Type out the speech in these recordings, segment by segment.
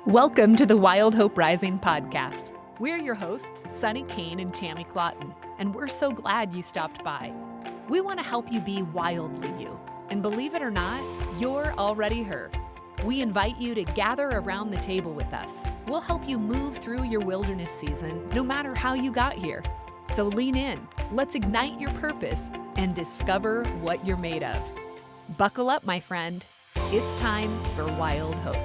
Welcome to the Wild Hope Rising podcast. We're your hosts, Sunny Kane and Tammy Clotton, and we're so glad you stopped by. We want to help you be wildly you, and believe it or not, you're already her. We invite you to gather around the table with us. We'll help you move through your wilderness season, no matter how you got here. So lean in, let's ignite your purpose, and discover what you're made of. Buckle up, my friend. It's time for Wild Hope.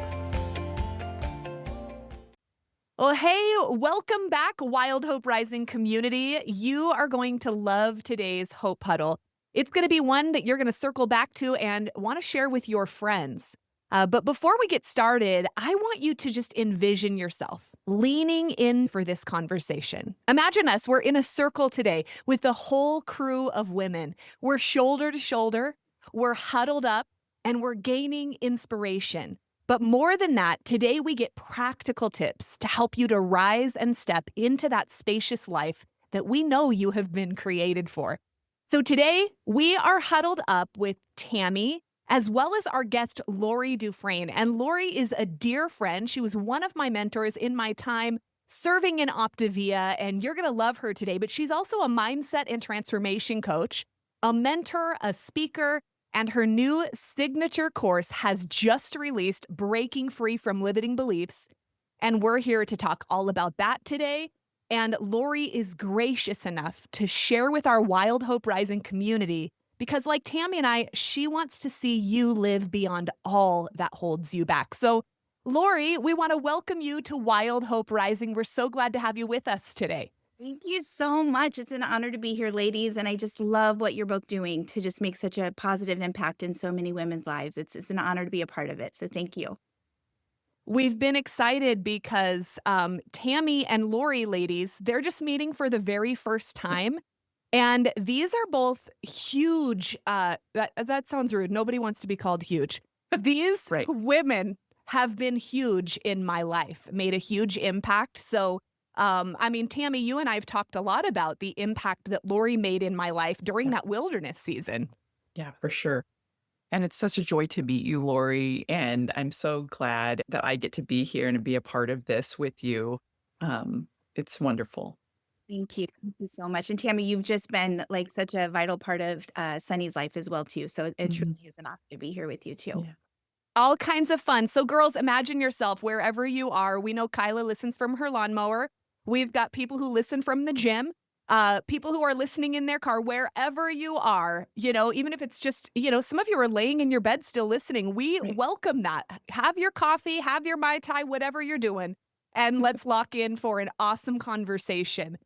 Well, hey, welcome back, Wild Hope Rising community. You are going to love today's Hope Huddle. It's going to be one that you're going to circle back to and want to share with your friends. But before we get started, I want you to just envision yourself leaning in for this conversation. Imagine us, we're in a circle today with the whole crew of women. We're shoulder to shoulder, we're huddled up, and we're gaining inspiration. But more than that, today we get practical tips to help you to rise and step into that spacious life that we know you have been created for. So today we are huddled up with Tammy, as well as our guest, Laurie Dufresne. And Laurie is a dear friend. She was one of my mentors in my time serving in Optavia, and you're going to love her today. But she's also a mindset and transformation coach, a mentor, a speaker, and her new signature course has just released, Breaking Free from Limiting Beliefs. And we're here to talk all about that today. And Laurie is gracious enough to share with our Wild Hope Rising community because, like Tammy and I, she wants to see you live beyond all that holds you back. So, Laurie, we want to welcome you to Wild Hope Rising. We're so glad to have you with us today. Thank you so much. It's an honor to be here, ladies. And I just love what you're both doing to just make such a positive impact in so many women's lives. It's an honor to be a part of it. So thank you. We've been excited because Tammy and Laurie, ladies, they're just meeting for the very first time. And these are both huge. That sounds rude. Nobody wants to be called huge. These women have been huge in my life, made a huge impact. So Tammy, you and I have talked a lot about the impact that Laurie made in my life during that wilderness season. Yeah, for sure. And it's such a joy to meet you, Laurie. And I'm so glad that I get to be here and be a part of this with you. It's wonderful. Thank you. Thank you so much. And Tammy, you've just been like such a vital part of Sunny's life as well, too. So it truly is an honor to be here with you, too. Yeah. All kinds of fun. So girls, imagine yourself wherever you are. We know Kyla listens from her lawnmower. We've got people who listen from the gym, people who are listening in their car, wherever you are, even if it's just, some of you are laying in your bed still listening. We welcome that. Have your coffee, have your Mai Tai, whatever you're doing, and let's lock in for an awesome conversation.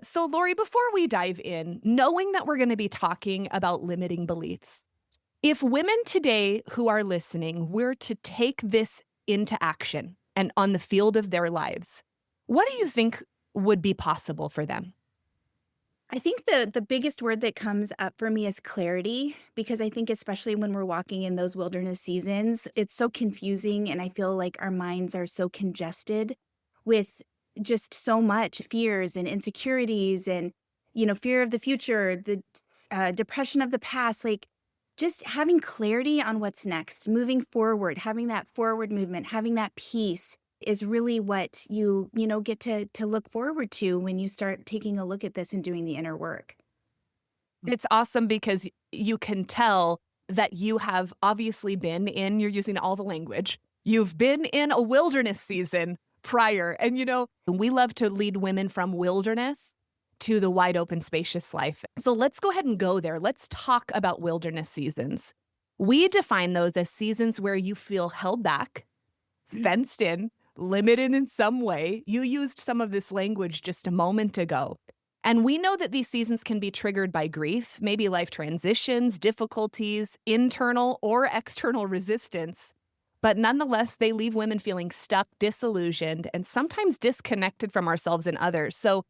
So Laurie, before we dive in, knowing that we're going to be talking about limiting beliefs, if women today who are listening were to take this into action and on the field of their lives, what do you think would be possible for them? I think the biggest word that comes up for me is clarity, because I think especially when we're walking in those wilderness seasons, it's so confusing. And I feel like our minds are so congested with just so much fears and insecurities and, fear of the future, the depression of the past, like just having clarity on what's next, moving forward, having that forward movement, having that peace is really what you get to look forward to when you start taking a look at this and doing the inner work. It's awesome because you can tell that you have obviously been in, you're using all the language, you've been in a wilderness season prior. And, we love to lead women from wilderness to the wide open, spacious life. So let's go ahead and go there. Let's talk about wilderness seasons. We define those as seasons where you feel held back, fenced in, limited in some way. You used some of this language just a moment ago. And we know that these seasons can be triggered by grief, maybe life transitions, difficulties, internal or external resistance. But nonetheless, they leave women feeling stuck, disillusioned, and sometimes disconnected from ourselves and others. So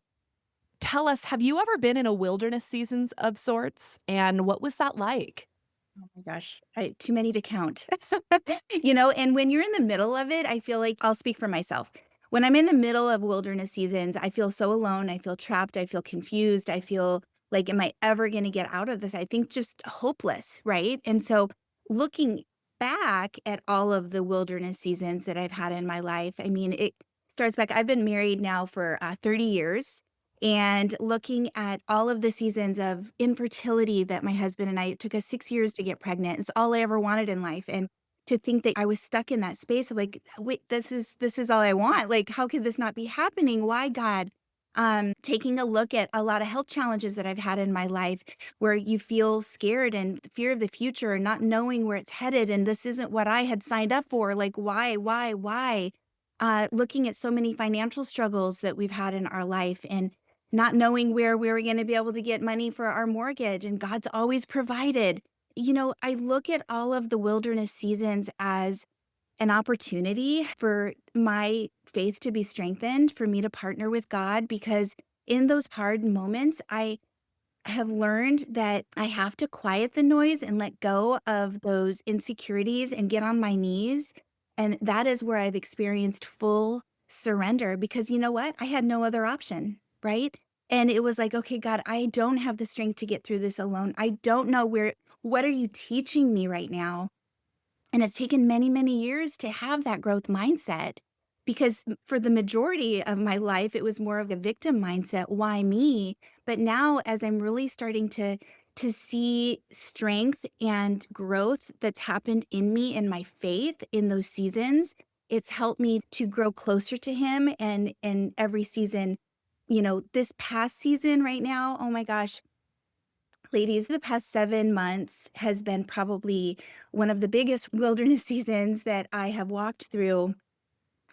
tell us, have you ever been in a wilderness season of sorts? And what was that like? Oh my gosh, too many to count. And when you're in the middle of it, I feel like I'll speak for myself. When I'm in the middle of wilderness seasons, I feel so alone. I feel trapped. I feel confused. I feel like, am I ever going to get out of this? I think just hopeless, right? And so looking back at all of the wilderness seasons that I've had in my life, I mean, it starts back. I've been married now for 30 years, and looking at all of the seasons of infertility that my husband and I, it took us 6 years to get pregnant. It's all I ever wanted in life. And to think that I was stuck in that space of like, wait, this is all I want. Like, how could this not be happening? Why, God? Taking a look at a lot of health challenges that I've had in my life where you feel scared and fear of the future and not knowing where it's headed. And this isn't what I had signed up for. Like, why? Looking at so many financial struggles that we've had in our life and not knowing where we were going to be able to get money for our mortgage. And God's always provided. I look at all of the wilderness seasons as an opportunity for my faith to be strengthened, for me to partner with God, because in those hard moments, I have learned that I have to quiet the noise and let go of those insecurities and get on my knees. And that is where I've experienced full surrender because you know what? I had no other option, right? And it was like, okay, God, I don't have the strength to get through this alone. I don't know what are you teaching me right now? And it's taken many, many years to have that growth mindset because for the majority of my life, it was more of a victim mindset. Why me? But now as I'm really starting to see strength and growth that's happened in me in my faith in those seasons, it's helped me to grow closer to him and every season, this past season right now, oh my gosh, ladies, the past 7 months has been probably one of the biggest wilderness seasons that I have walked through.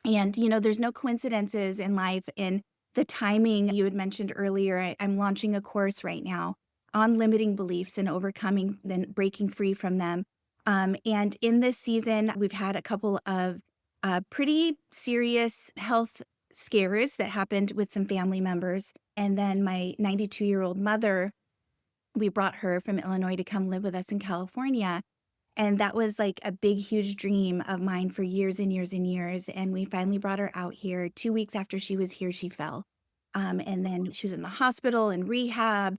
And, there's no coincidences in life. And the timing you had mentioned earlier, I'm launching a course right now on limiting beliefs and overcoming, then breaking free from them. And in this season, we've had a couple of pretty serious health scares that happened with some family members. And then my 92-year-old mother, we brought her from Illinois to come live with us in California. And that was like a big, huge dream of mine for years and years and years. And we finally brought her out here. 2 weeks after she was here, she fell. And then she was in the hospital and rehab,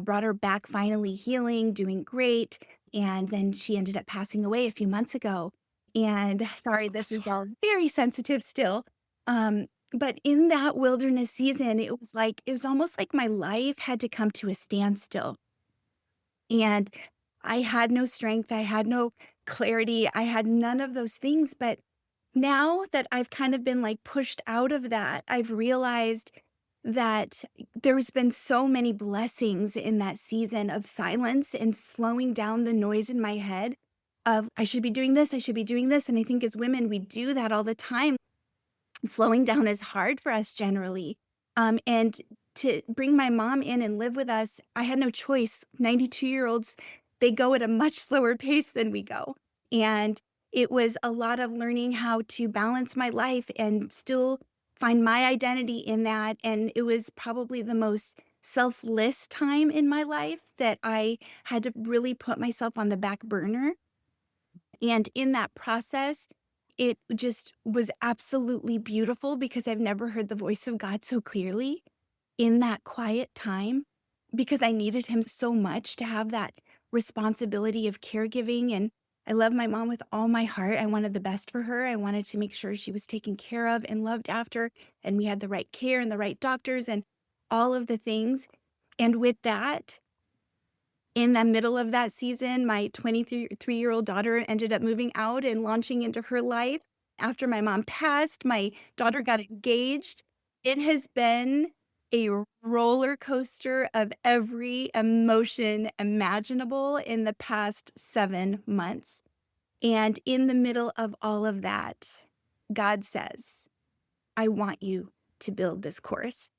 brought her back finally healing, doing great. And then she ended up passing away a few months ago. And sorry, this is all very sensitive still. But in that wilderness season, it was almost like my life had to come to a standstill. And I had no strength, I had no clarity, I had none of those things, but now that I've kind of been, like, pushed out of that, I've realized that there's been so many blessings in that season of silence and slowing down the noise in my head of, "I should be doing this, I should be doing this," and I think as women, we do that all the time. Slowing down is hard for us generally. And to bring my mom in and live with us, I had no choice. 92-year-olds, they go at a much slower pace than we go. And it was a lot of learning how to balance my life and still find my identity in that. And it was probably the most selfless time in my life that I had to really put myself on the back burner. And in that process, it just was absolutely beautiful because I've never heard the voice of God so clearly in that quiet time because I needed him so much to have that responsibility of caregiving. And I love my mom with all my heart. I wanted the best for her. I wanted to make sure she was taken care of and loved after, and we had the right care and the right doctors and all of the things. And with that, in the middle of that season, my 23-year-old daughter ended up moving out and launching into her life. After my mom passed, my daughter got engaged. It has been a roller coaster of every emotion imaginable in the past 7 months. And in the middle of all of that, God says, "I want you to build this course."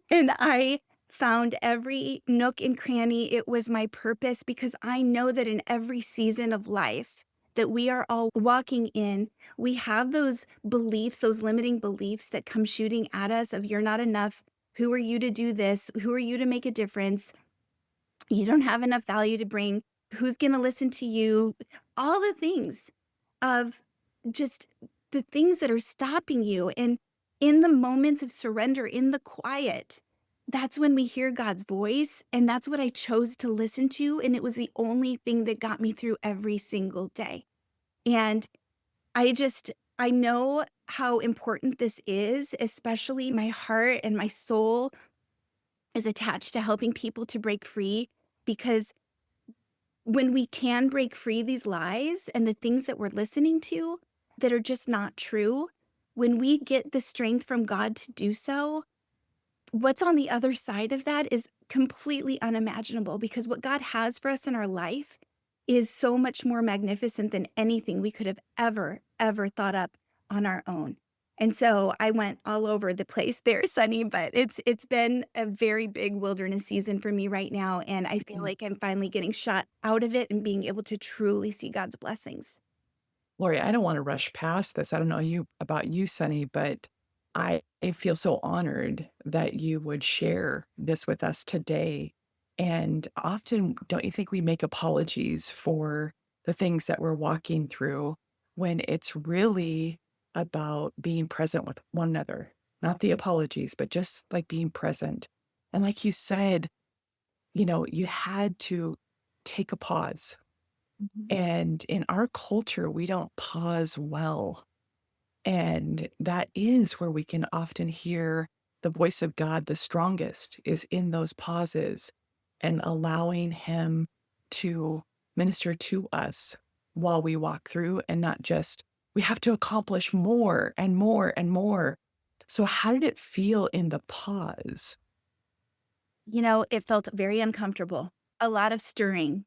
And I found every nook and cranny. It was my purpose because I know that in every season of life that we are all walking in, we have those beliefs, those limiting beliefs that come shooting at us of you're not enough. Who are you to do this? Who are you to make a difference? You don't have enough value to bring. Who's going to listen to you? All the things of just the things that are stopping you. And in the moments of surrender, in the quiet, that's when we hear God's voice, and that's what I chose to listen to, and it was the only thing that got me through every single day. And I know how important this is, especially my heart and my soul is attached to helping people to break free because when we can break free these lies and the things that we're listening to that are just not true, when we get the strength from God to do so, what's on the other side of that is completely unimaginable because what God has for us in our life is so much more magnificent than anything we could have ever thought up on our own. And so I went all over the place there, Sunny, but it's been a very big wilderness season for me right now, and I feel Mm. like I'm finally getting shot out of it and being able to truly see God's blessings. Lori, I don't wanna rush past this. I don't know about you, Sonny, but I feel so honored that you would share this with us today. And often, don't you think we make apologies for the things that we're walking through when it's really about being present with one another? Not the apologies, but just, like, being present. And like you said, you had to take a pause. Mhm. And in our culture, we don't pause well. And that is where we can often hear the voice of God the strongest is in those pauses and allowing Him to minister to us while we walk through and not just, we have to accomplish more and more and more. So, how did it feel in the pause? It felt very uncomfortable, a lot of stirring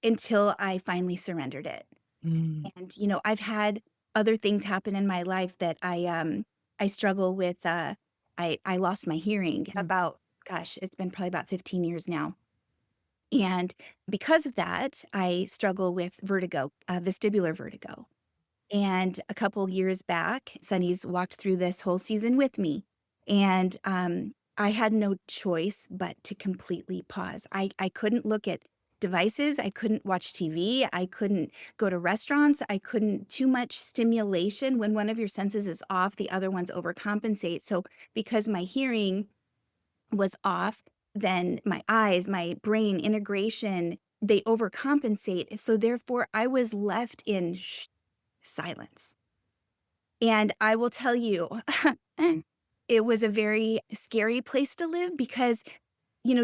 until I finally surrendered it. Mm, And, I've had other things happen in my life that I struggle with, I lost my hearing about gosh, it's been probably about 15 years now. And because of that, I struggle with vertigo, vestibular vertigo. And a couple years back, Sonny's walked through this whole season with me, and, I had no choice but to completely pause. I couldn't look at devices, I couldn't watch TV, I couldn't go to restaurants, I couldn't too much stimulation. When one of your senses is off, the other ones overcompensate. So, because my hearing was off, then my eyes, my brain integration, they overcompensate. So, therefore, I was left in silence. And I will tell you, it was a very scary place to live because,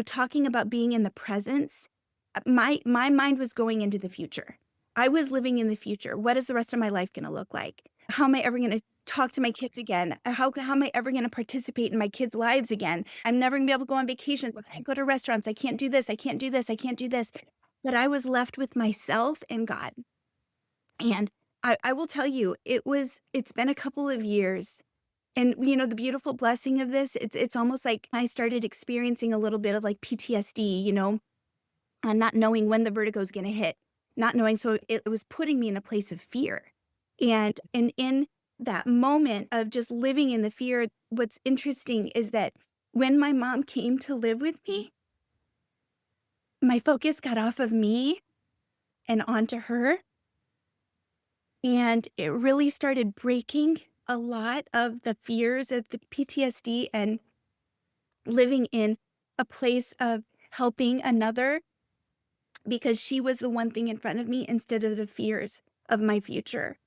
talking about being in the presence, my mind was going into the future. I was living in the future. What is the rest of my life gonna look like? How am I ever gonna talk to my kids again? How am I ever gonna participate in my kids' lives again? I'm never gonna be able to go on vacations. I can't go to restaurants. I can't do this. I can't do this. I can't do this. But I was left with myself and God. And I will tell you, it's been a couple of years, and, the beautiful blessing of this, it's almost like I started experiencing a little bit of, like, PTSD, and not knowing when the vertigo is gonna hit, not knowing so it was putting me in a place of fear. And in that moment of just living in the fear, what's interesting is that when my mom came to live with me, my focus got off of me and onto her. And it really started breaking a lot of the fears of the PTSD and living in a place of helping another because she was the one thing in front of me instead of the fears of my future.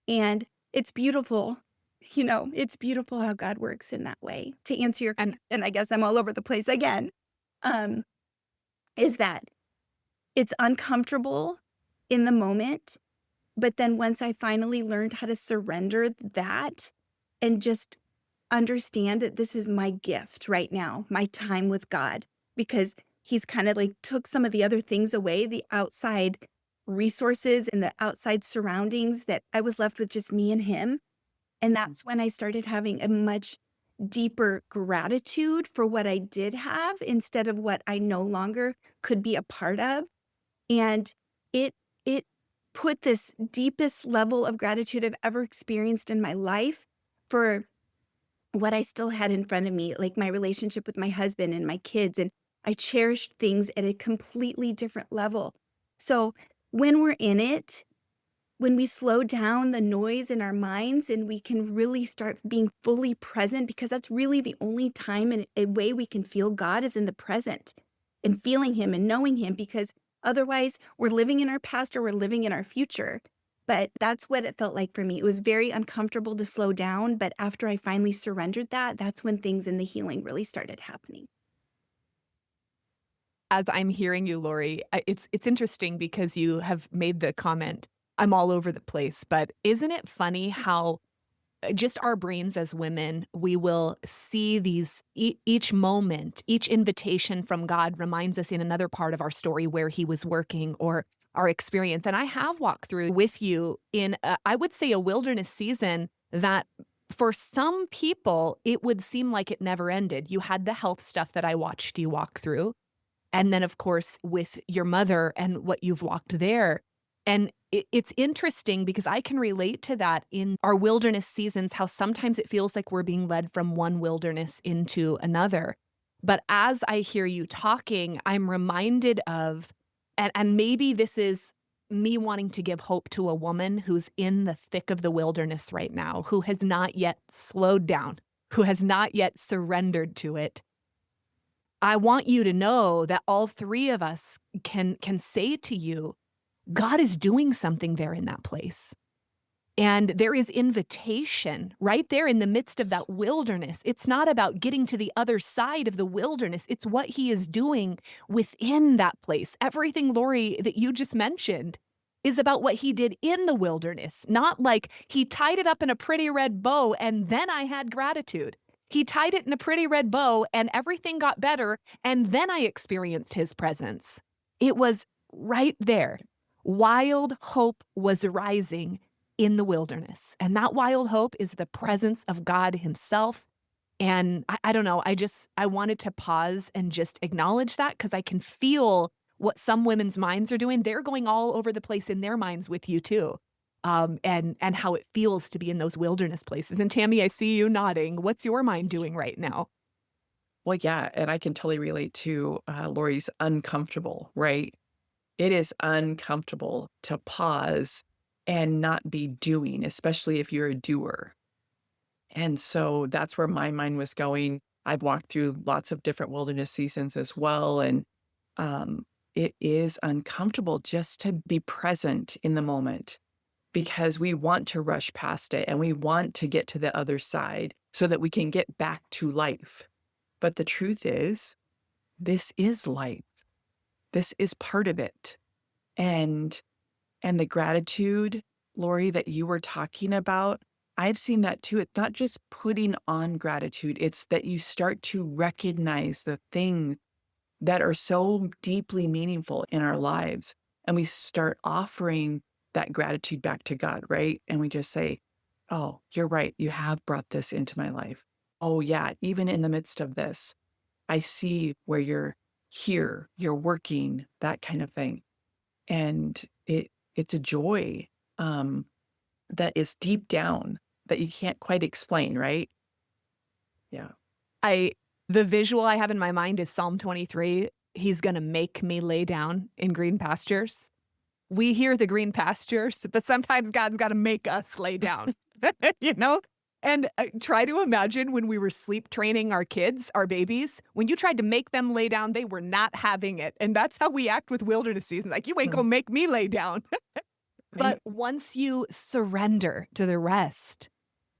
And it's beautiful. It's beautiful how God works in that way. To answer your And and I guess I'm all over the place again, um, is that it's uncomfortable in the moment. But then once I finally learned how to surrender that and just understand that this is my gift right now, my time with God, because he's kind of like took some of the other things away, the outside resources and the outside surroundings that I was left with just me and him. And that's when I started having a much deeper gratitude for what I did have instead of what I no longer could be a part of. And it it put this deepest level of gratitude I've ever experienced in my life for what I still had in front of me, like my relationship with my husband and my kids, and I cherished things at a completely different level. So, when we're in it, when we slow down the noise in our minds and we can really start being fully present, because that's really the only time and a way we can feel God is in the present and feeling Him and knowing Him, because otherwise we're living in our past or we're living in our future. But that's what it felt like for me. It was very uncomfortable to slow down, but after I finally surrendered that, that's when things in the healing really started happening. As I'm hearing you, Laurie, it's interesting because you have made the comment, "I'm all over the place," but isn't it funny how just our brains as women, we will see these each moment, each invitation from God reminds us in another part of our story where He was working or our experience. And I have walked through with you in, I would say, a wilderness season that for some people, it would seem like it never ended. You had the health stuff that I watched you walk through. And then, of course, with your mother and what you've walked there. And it's interesting because I can relate to that in our wilderness seasons, how sometimes it feels like we're being led from one wilderness into another. But as I hear you talking, I'm reminded of, and maybe this is me wanting to give hope to a woman who's in the thick of the wilderness right now, who has not yet slowed down, who has not yet surrendered to it. I want you to know that all three of us can say to you, God is doing something there in that place. And there is invitation right there in the midst of that wilderness. It's not about getting to the other side of the wilderness. It's what He is doing within that place. Everything, Laurie, that you just mentioned is about what He did in the wilderness, not like He tied it up in a pretty red bow and then I had gratitude. He tied it in a pretty red bow and everything got better, and then I experienced His presence. It was right there. Wild hope was rising in the wilderness. And that wild hope is the presence of God Himself. And I don't know, I wanted to pause and just acknowledge that because I can feel what some women's minds are doing. They're going all over the place in their minds with you too. And how it feels to be in those wilderness places. And Tammy, I see you nodding. What's your mind doing right now? Well, yeah, and I can totally relate to, Lori's uncomfortable, right? It is uncomfortable to pause and not be doing, especially if you're a doer. And so that's where my mind was going. I've walked through lots of different wilderness seasons as well, and, it is uncomfortable just to be present in the moment because we want to rush past it and we want to get to the other side so that we can get back to life. But the truth is, this is life. This is part of it. And the gratitude, Lori, that you were talking about, I've seen that too. It's not just putting on gratitude, it's that you start to recognize the things that are so deeply meaningful in our lives. And we start offering that gratitude back to God, right? And we just say, "Oh, you're right. You have brought this into my life. Oh, yeah. Even in the midst of this, I see where you're here, you're working," that kind of thing. And it's a joy, um, that is deep down that you can't quite explain, right? Yeah. I the visual I have in my mind is Psalm 23. He's gonna make me lay down in green pastures. We hear the green pastures, but sometimes God's gotta make us lay down, you know? And, try to imagine when we were sleep training our kids, our babies, when you tried to make them lay down, they were not having it, and that's how we act with wilderness season, like, "You ain't Mm, gonna make me lay down." But right? once you surrender to the rest,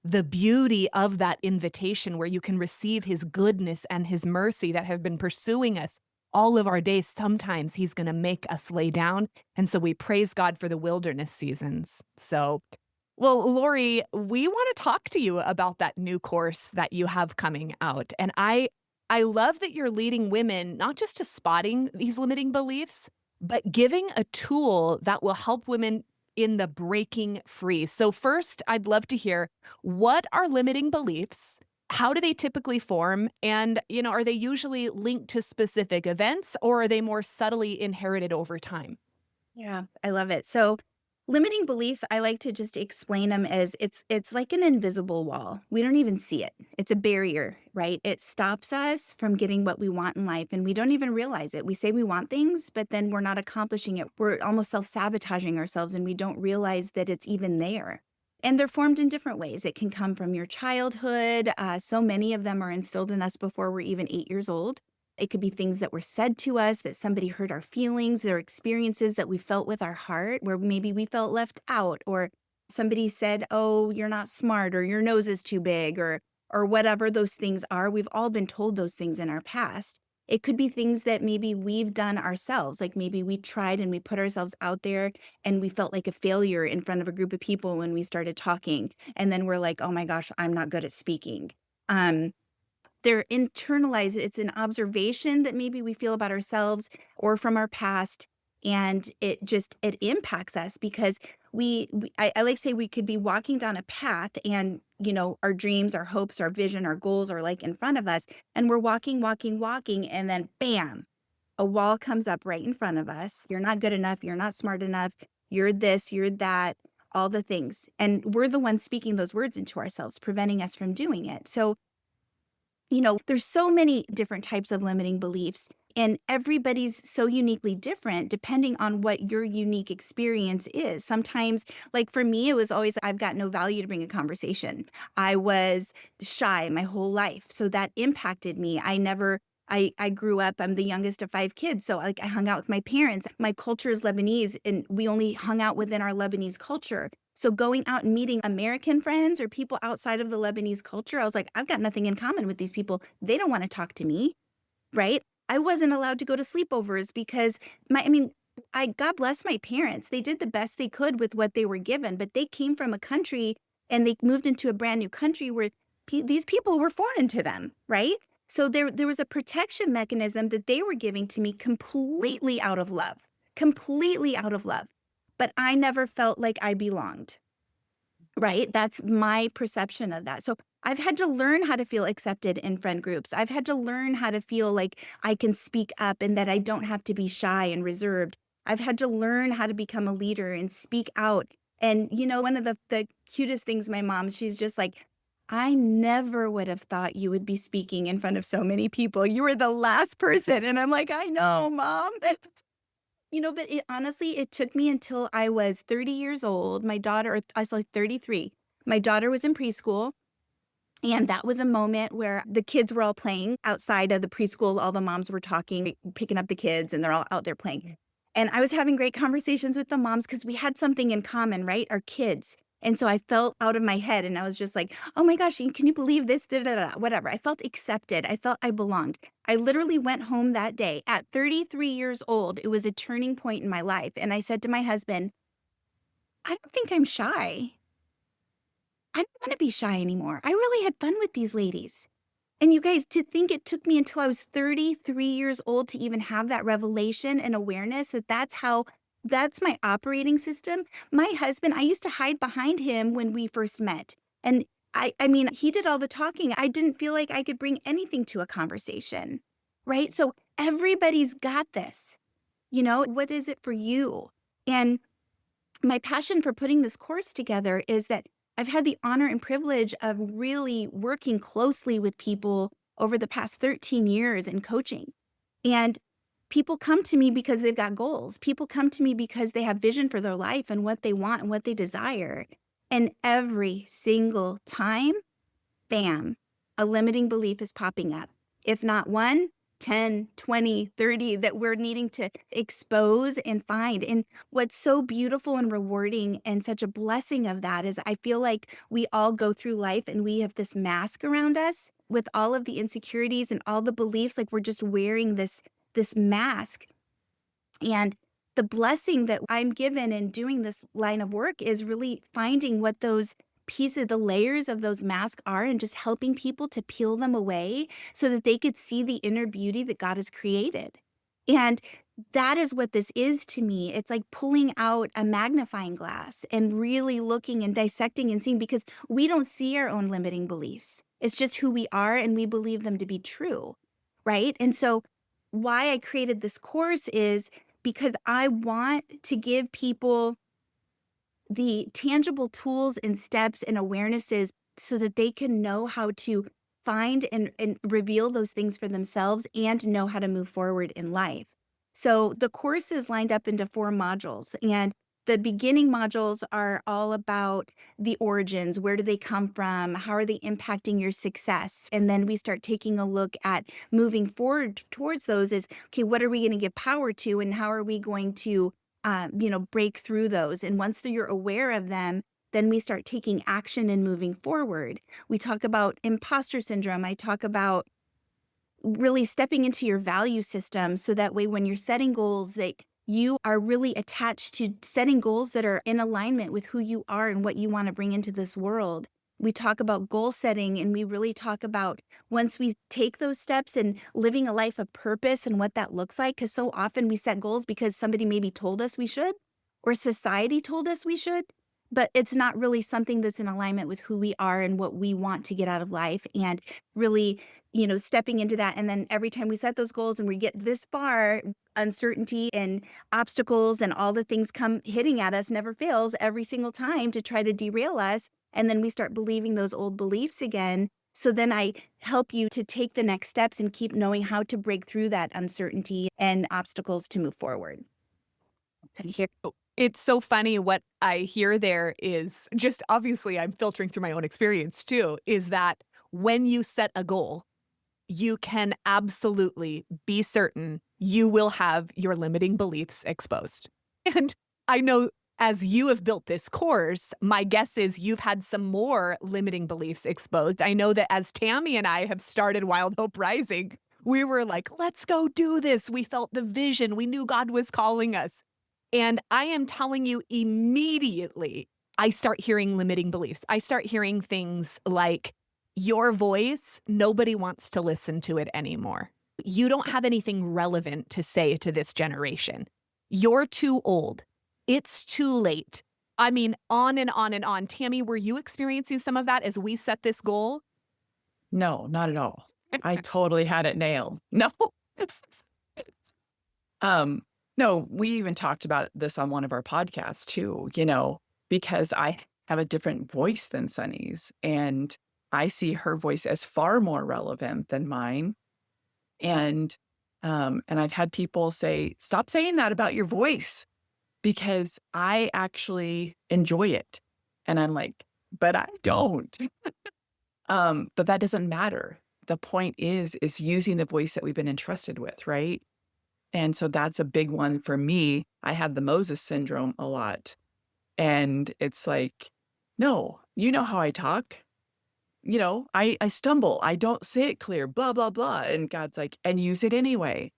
the beauty of that invitation where you can receive His goodness and His mercy that have been pursuing us all of our days, sometimes He's gonna make us lay down, and so we praise God for the wilderness seasons. So, well, Laurie, we wanna talk to you about that new course that you have coming out, and I love that you're leading women not just to spotting these limiting beliefs, but giving a tool that will help women in the breaking free. So first, I'd love to hear, what are limiting beliefs? How do they typically form? And, are they usually linked to specific events or are they more subtly inherited over time? Yeah, I love it. So Limiting beliefs, I like to just explain them as it's like an invisible wall. We don't even see it. It's a barrier, right? It stops us from getting what we want in life, and we don't even realize it. We say we want things, but then we're not accomplishing it. We're almost self-sabotaging ourselves, and we don't realize that it's even there. And they're formed in different ways. It can come from your childhood. So many of them are instilled in us before we're even 8 years old. It could be things that were said to us, that somebody hurt our feelings, or experiences that we felt with our heart, where maybe we felt left out, or somebody said, "Oh, you're not smart," or "Your nose is too big," or whatever those things are. We've all been told those things in our past. It could be things that maybe we've done ourselves, like maybe we tried and we put ourselves out there and we felt like a failure in front of a group of people when we started talking. And then we're like, "Oh my gosh, I'm not good at speaking." Um, they're internalized. It's an observation that maybe we feel about ourselves or from our past, and it impacts us because I like to say we could be walking down a path and, our dreams, our hopes, our vision, our goals are like in front of us, and we're walking, walking, walking, and then bam, a wall comes up right in front of us. You're not good enough, you're not smart enough, you're this, you're that, all the things. And we're the ones speaking those words into ourselves, preventing us from doing it. So there's so many different types of limiting beliefs, and everybody's so uniquely different depending on what your unique experience is. Sometimes, like for me, it was always, I've got no value to bring a conversation. I was shy my whole life. So that impacted me. I grew up, I'm the youngest of 5 kids. So like I hung out with my parents. My culture is Lebanese, and we only hung out within our Lebanese culture. So going out and meeting American friends or people outside of the Lebanese culture, I was like, I've got nothing in common with these people. They don't want to talk to me, right? I wasn't allowed to go to sleepovers because God bless my parents. They did the best they could with what they were given, but they came from a country and they moved into a brand new country where these people were foreign to them, right? So there was a protection mechanism that they were giving to me completely out of love. But I never felt like I belonged. Right? That's my perception of that. So I've had to learn how to feel accepted in friend groups. I've had to learn how to feel like I can speak up and that I don't have to be shy and reserved. I've had to learn how to become a leader and speak out. And, one of the cutest things, my mom, she's just like, I never would have thought you would be speaking in front of so many people. You were the last person. And I'm like, I know, mom. But it took me until I was 30 years old. My daughter, or I was like 33. My daughter was in preschool. And that was a moment where the kids were all playing outside of the preschool. All the moms were talking, picking up the kids, and they're all out there playing. And I was having great conversations with the moms because we had something in common, right? Our kids. And so I felt out of my head and I was just like, oh my gosh, can you believe this? Da, da, da, whatever. I felt accepted. I felt I belonged. I literally went home that day at 33 years old. It was a turning point in my life. And I said to my husband, I don't think I'm shy. I don't want to be shy anymore. I really had fun with these ladies. And you guys, to think it took me until I was 33 years old to even have that revelation and awareness that that's my operating system. My husband, I used to hide behind him when we first met. And I mean, he did all the talking. I didn't feel like I could bring anything to a conversation, right? So everybody's got this. What is it for you? And my passion for putting this course together is that I've had the honor and privilege of really working closely with people over the past 13 years in coaching. And people come to me because they've got goals. People come to me because they have vision for their life and what they want and what they desire. And every single time, bam, a limiting belief is popping up. If not one, 10, 20, 30 that we're needing to expose and find. And what's so beautiful and rewarding and such a blessing of that is I feel like we all go through life and we have this mask around us with all of the insecurities and all the beliefs, like we're just wearing this mask. And the blessing that I'm given in doing this line of work is really finding what those pieces, the layers of those masks are, and just helping people to peel them away so that they could see the inner beauty that God has created. And that is what this is to me. It's like pulling out a magnifying glass and really looking and dissecting and seeing, because we don't see our own limiting beliefs. It's just who we are and we believe them to be true, right? And so why I created this course is because I want to give people the tangible tools and steps and awarenesses so that they can know how to find and reveal those things for themselves and know how to move forward in life. So the course is lined up into 4 modules, and the beginning modules are all about the origins. Where do they come from? How are they impacting your success? And then we start taking a look at moving forward towards those is, okay, what are we going to give power to and how are we going to, break through those? And once you're aware of them, then we start taking action and moving forward. We talk about imposter syndrome. I talk about really stepping into your value system so that way when you're setting goals that you are really attached to setting goals that are in alignment with who you are and what you want to bring into this world. We talk about goal setting and we really talk about once we take those steps and living a life of purpose and what that looks like. Because so often we set goals because somebody maybe told us we should or society told us we should, but it's not really something that's in alignment with who we are and what we want to get out of life. And really, stepping into that. And then every time we set those goals and we get this far, uncertainty and obstacles and all the things come hitting at us never fails every single time to try to derail us. And then we start believing those old beliefs again. So then I help you to take the next steps and keep knowing how to break through that uncertainty and obstacles to move forward. Here. It's so funny what I hear there is just obviously I'm filtering through my own experience too, is that when you set a goal, you can absolutely be certain you will have your limiting beliefs exposed. And I know as you have built this course, my guess is you've had some more limiting beliefs exposed. I know that as Tammy and I have started Wild Hope Rising, we were like, let's go do this. We felt the vision. We knew God was calling us. And I am telling you immediately, I start hearing limiting beliefs. I start hearing things like, your voice, nobody wants to listen to it anymore. You don't have anything relevant to say to this generation. You're too old. It's too late. I mean, on and on and on. Tammy, were you experiencing some of that as we set this goal? No, not at all. I totally had it nailed. No. Um, no, we even talked about this on one of our podcasts too, because I have a different voice than Sunny's, and I see her voice as far more relevant than mine. And I've had people say, stop saying that about your voice because I actually enjoy it. And I'm like, but I don't. But that doesn't matter. The point is using the voice that we've been entrusted with, right? And so that's a big one for me. I have the Moses syndrome a lot. And it's like, no, you know how I talk. I stumble. I don't say it clear, blah, blah, blah. And God's like, and use it anyway.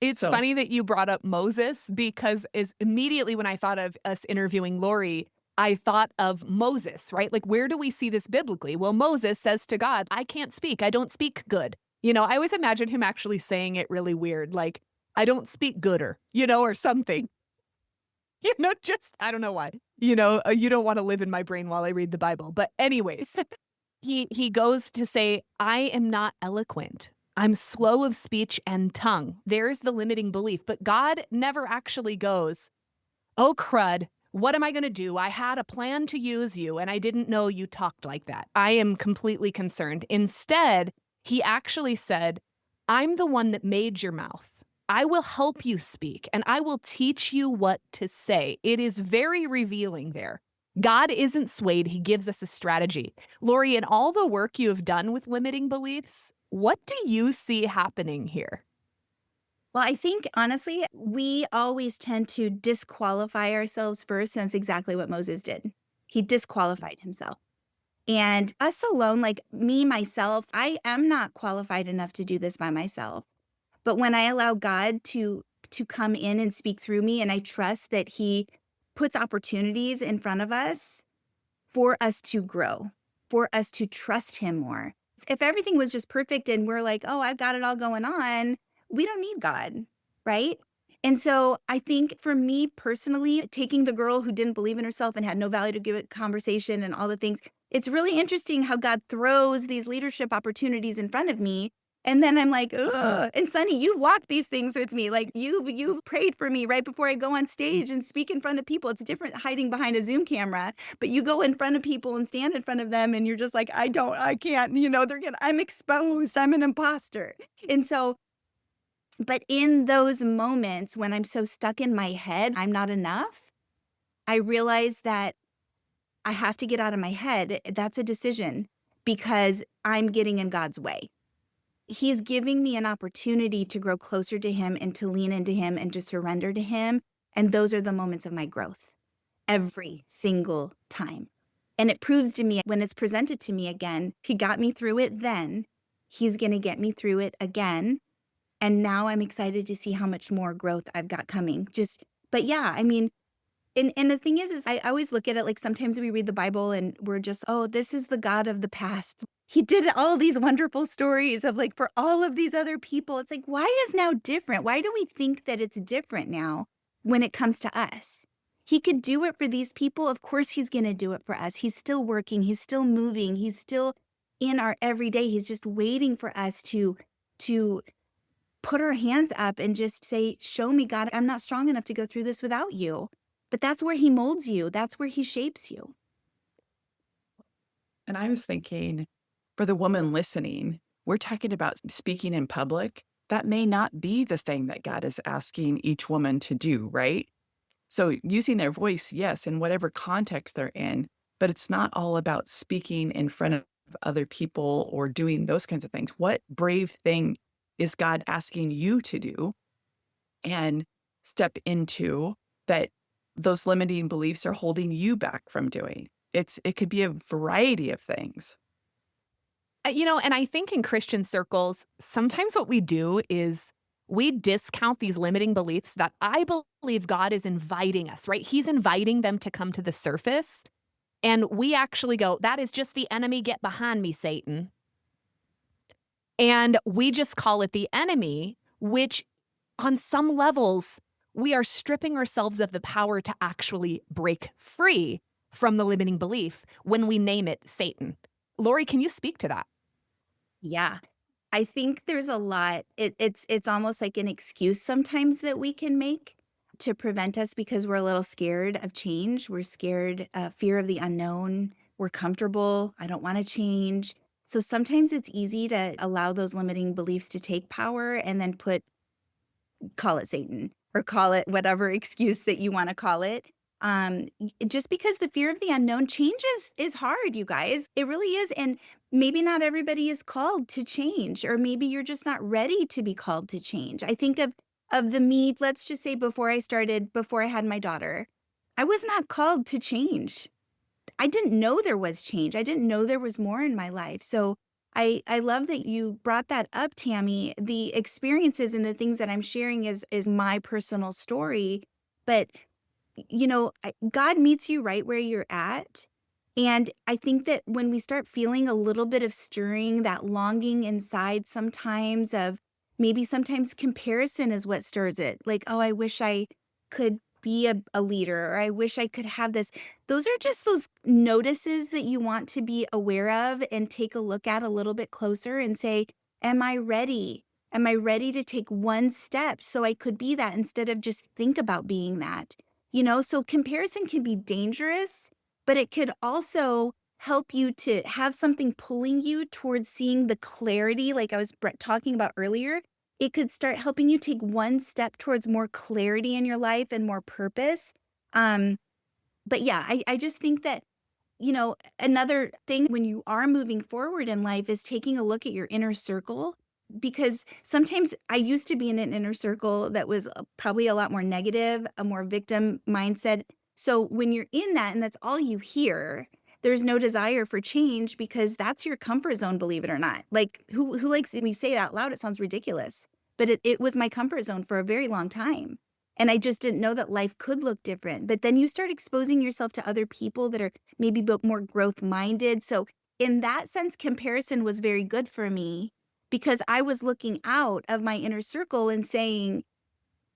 It's So funny that you brought up Moses because is immediately when I thought of us interviewing Laurie, I thought of Moses, right? Like, where do we see this biblically? Well, Moses says to God, I can't speak. I don't speak good. I always imagine him actually saying it really weird, like, I don't speak gooder, or something. Just, I don't know why. You don't want to live in my brain while I read the Bible. But anyways, he goes to say, I am not eloquent. I'm slow of speech and tongue. There's the limiting belief. But God never actually goes, oh, crud. What am I going to do? I had a plan to use you, and I didn't know you talked like that. I am completely concerned. Instead, he actually said, I'm the one that made your mouth. I will help you speak, and I will teach you what to say. It is very revealing there. God isn't swayed. He gives us a strategy. Laurie, in all the work you have done with limiting beliefs, what do you see happening here? Well, I think honestly, we always tend to disqualify ourselves first, and that's exactly what Moses did. He disqualified himself. And us alone, like me, myself, I am not qualified enough to do this by myself. But when I allow God to come in and speak through me, and I trust that he puts opportunities in front of us for us to grow, for us to trust him more. If everything was just perfect and we're like, oh, I've got it all going on, we don't need God, right? And so I think for me personally, taking the girl who didn't believe in herself and had no value to give it conversation and all the things, it's really interesting how God throws these leadership opportunities in front of me. And then I'm like, ugh. And Sonny, you walked these things with me. Like you've prayed for me right before I go on stage and speak in front of people. It's different hiding behind a Zoom camera, but you go in front of people and stand in front of them and you're just like, I can't, I'm exposed. I'm an imposter. And so, but in those moments when I'm so stuck in my head, I'm not enough, I realize that I have to get out of my head. That's a decision because I'm getting in God's way. He's giving me an opportunity to grow closer to him and to lean into him and to surrender to him. And those are the moments of my growth every single time. And it proves to me when it's presented to me again, he got me through it then. He's going to get me through it again. And now I'm excited to see how much more growth I've got coming. But yeah, I mean, and the thing is I always look at it like sometimes we read the Bible and we're just, oh, this is the God of the past. He did all these wonderful stories of like for all of these other people. It's like, why is now different? Why do we think that it's different now when it comes to us? He could do it for these people. Of course, he's going to do it for us. He's still working. He's still moving. He's still in our everyday. He's just waiting for us to put our hands up and just say, show me, God, I'm not strong enough to go through this without you. But that's where he molds you. That's where he shapes you. And I was thinking, for the woman listening, we're talking about speaking in public. That may not be the thing that God is asking each woman to do, right? So using their voice, yes, in whatever context they're in, but it's not all about speaking in front of other people or doing those kinds of things. What brave thing is God asking you to do and step into that those limiting beliefs are holding you back from doing? It could be a variety of things. And I think in Christian circles, sometimes what we do is we discount these limiting beliefs that I believe God is inviting us, right? He's inviting them to come to the surface. And we actually go, that is just the enemy. Get behind me, Satan. And we just call it the enemy, which on some levels, we are stripping ourselves of the power to actually break free from the limiting belief when we name it Satan. Laurie, can you speak to that? Yeah. I think there's a lot. It's almost like an excuse sometimes that we can make to prevent us because we're a little scared of change. We're scared, fear of the unknown. We're comfortable. I don't want to change. So sometimes it's easy to allow those limiting beliefs to take power and then call it Satan or call it whatever excuse that you want to call it. Just because the fear of the unknown is hard, you guys. It really is. And maybe not everybody is called to change, or maybe you're just not ready to be called to change. I think of the me, let's just say before I had my daughter, I was not called to change. I didn't know there was change. I didn't know there was more in my life. So I love that you brought that up, Tammy. The experiences and the things that I'm sharing is my personal story. But God meets you right where you're at. And I think that when we start feeling a little bit of stirring, that longing inside sometimes of maybe sometimes comparison is what stirs it. Like, oh, I wish I could be a leader, or I wish I could have this. Those are just those notices that you want to be aware of and take a look at a little bit closer and say, am I ready? Am I ready to take one step so I could be that instead of just think about being that? So comparison can be dangerous, but it could also help you to have something pulling you towards seeing the clarity, like I was talking about earlier. It could start helping you take one step towards more clarity in your life and more purpose. Um, but yeah, I just think that, another thing when you are moving forward in life is taking a look at your inner circle. Because sometimes I used to be in an inner circle that was probably a lot more negative, a more victim mindset. So when you're in that and that's all you hear, there's no desire for change because that's your comfort zone, believe it or not. Like who likes when you say it out loud, it sounds ridiculous. But it was my comfort zone for a very long time. And I just didn't know that life could look different. But then you start exposing yourself to other people that are maybe more growth minded. So in that sense, comparison was very good for me because I was looking out of my inner circle and saying,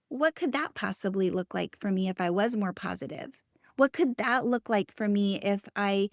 what could that possibly look like for me if I was more positive? What could that look like for me if I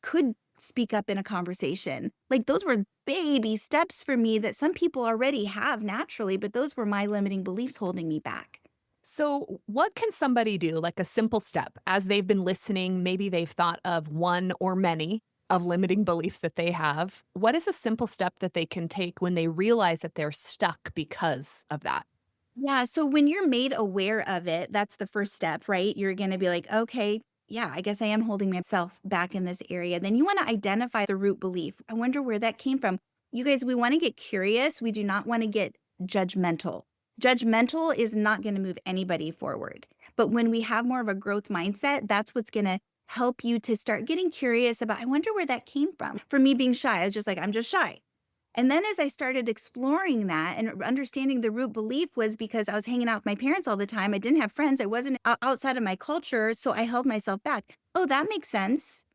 could speak up in a conversation. Like those were baby steps for me that some people already have naturally, but those were my limiting beliefs holding me back. So, what can somebody do, like a simple step, as they've been listening? Maybe they've thought of one or many of limiting beliefs that they have. What is a simple step that they can take when they realize that they're stuck because of that? Yeah, so when you're made aware of it, that's the first step, right? You're gonna be like, "Okay, yeah, I guess I am holding myself back in this area." Then you wanna identify the root belief. I wonder where that came from. You guys, we wanna get curious, we do not wanna get judgmental. Judgmental is not gonna move anybody forward. But when we have more of a growth mindset, that's what's gonna help you to start getting curious about, "I wonder where that came from." For me being shy, I was just like, "I'm just shy." And then as I started exploring that and understanding the root belief was because I was hanging out with my parents all the time. I didn't have friends. I wasn't outside of my culture. So I held myself back. Oh, that makes sense.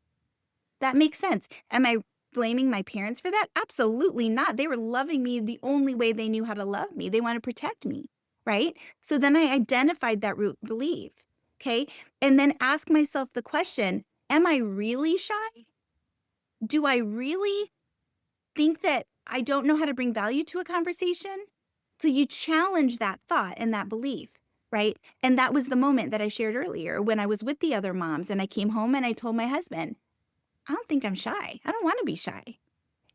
That makes sense. Am I blaming my parents for that? Absolutely not. They were loving me the only way they knew how to love me. They want to protect me. Right. So then I identified that root belief. Okay. And then ask myself the question, am I really shy? Do I really think that I don't know how to bring value to a conversation? So you challenge that thought and that belief, right? And that was the moment that I shared earlier when I was with the other moms and I came home and I told my husband, I don't think I'm shy. I don't want to be shy.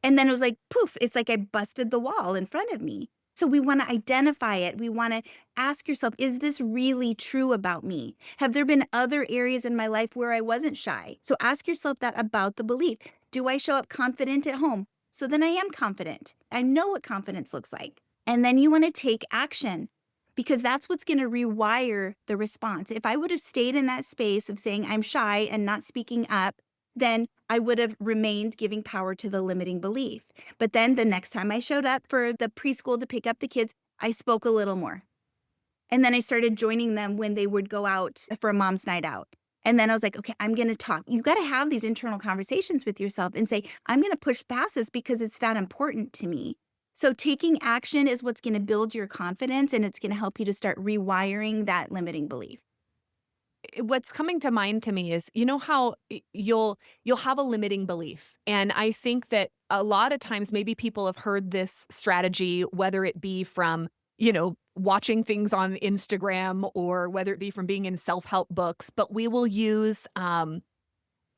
And then it was like, poof, it's like I busted the wall in front of me. So we want to identify it. We want to ask yourself, is this really true about me? Have there been other areas in my life where I wasn't shy? So ask yourself that about the belief. Do I show up confident at home? So then I am confident. I know what confidence looks like. And then you want to take action because that's what's going to rewire the response. If I would have stayed in that space of saying I'm shy and not speaking up, then I would have remained giving power to the limiting belief. But then the next time I showed up for the preschool to pick up the kids, I spoke a little more. And then I started joining them when they would go out for a mom's night out. And then I was like, okay, I'm going to talk. You got to have these internal conversations with yourself and say, I'm going to push past this because it's that important to me. So taking action is what's going to build your confidence and it's going to help you to start rewiring that limiting belief. What's coming to mind to me is, you know how you'll have a limiting belief, and I think that a lot of times maybe people have heard this strategy, whether it be from, watching things on Instagram or whether it be from being in self-help books, but we will use, oh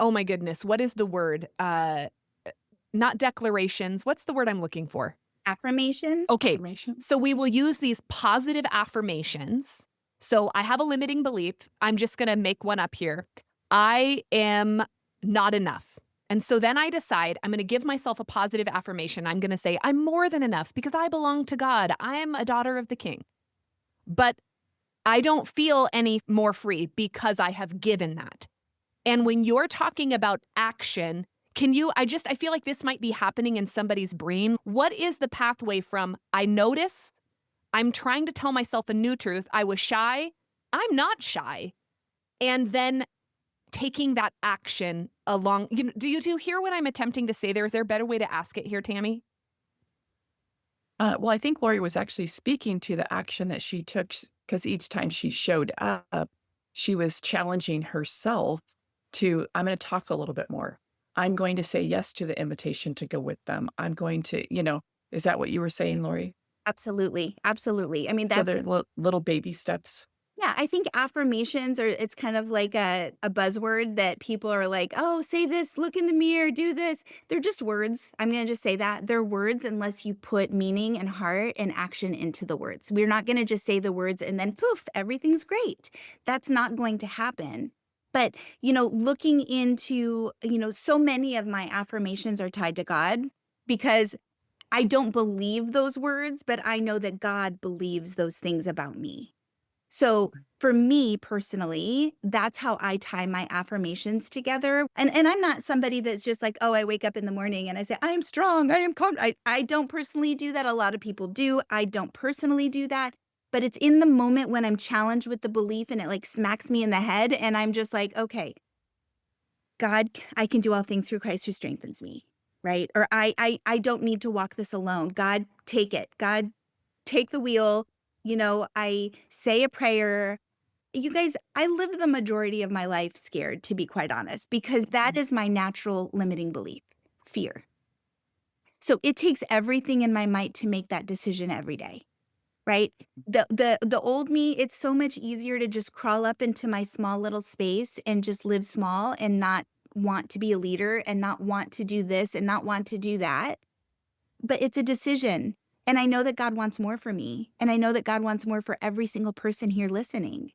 my goodness, what is the word? Not declarations. What's the word I'm looking for? Affirmations. Okay. Affirmation? So we will use these positive affirmations. So I have a limiting belief. I'm just going to make one up here. I am not enough. And so then I decide I'm going to give myself a positive affirmation. I'm going to say, I'm more than enough because I belong to God. I am a daughter of the King. But I don't feel any more free because I have given that. And when you're talking about action, I feel like this might be happening in somebody's brain. What is the pathway from I notice, I'm trying to tell myself a new truth, I was shy, I'm not shy, and then taking that action along. Do you hear what I'm attempting to say there? Is there a better way to ask it here, Tammy? Well, I think Laurie was actually speaking to the action that she took because each time she showed up, she was challenging herself to, I'm going to talk a little bit more. I'm going to say yes to the invitation to go with them. I'm going to, is that what you were saying, Laurie? Absolutely. Absolutely. I mean, So that's they're little baby steps. yeah, I think affirmations are it's kind of like a buzzword that people are like, "Oh, say this, look in the mirror, do this." They're just words. I'm gonna just say that. They're words unless you put meaning and heart and action into the words. We're not gonna just say the words and then poof, everything's great. That's not going to happen. But, looking into, so many of my affirmations are tied to God because I don't believe those words, but I know that God believes those things about me. So for me personally, that's how I tie my affirmations together. And I'm not somebody that's just like, oh, I wake up in the morning and I say, I am strong, I am confident. I don't personally do that. A lot of people do. I don't personally do that. But it's in the moment when I'm challenged with the belief and it like smacks me in the head. And I'm just like, okay, God, I can do all things through Christ who strengthens me. Right. Or I don't need to walk this alone. God, take it. God, take the wheel. I say a prayer. You guys, I lived the majority of my life scared, to be quite honest, because that is my natural limiting belief, fear. So it takes everything in my might to make that decision every day, right? The old me, it's so much easier to just crawl up into my small little space and just live small and not want to be a leader and not want to do this and not want to do that. But it's a decision. And I know that God wants more for me. And I know that God wants more for every single person here listening.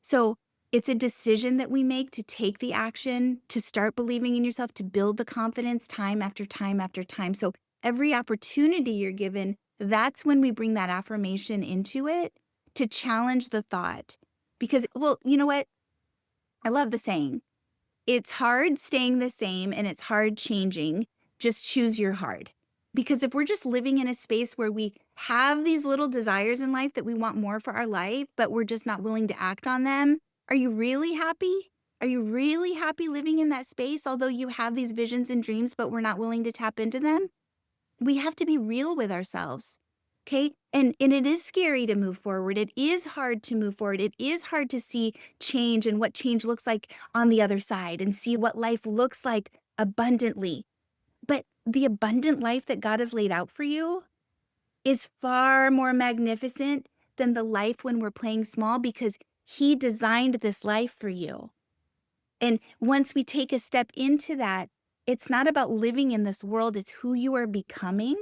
So it's a decision that we make to take the action, to start believing in yourself, to build the confidence time after time after time. So every opportunity you're given, that's when we bring that affirmation into it to challenge the thought. Because, well, you know what? I love the saying. It's hard staying the same and it's hard changing. Just choose your hard. Because if we're just living in a space where we have these little desires in life that we want more for our life, but we're just not willing to act on them, are you really happy? Are you really happy living in that space, although you have these visions and dreams, but we're not willing to tap into them? We have to be real with ourselves. Okay. And it is scary to move forward. It is hard to move forward. It is hard to see change and what change looks like on the other side and see what life looks like abundantly. But the abundant life that God has laid out for you is far more magnificent than the life when we're playing small because He designed this life for you. And once we take a step into that, it's not about living in this world, it's who you are becoming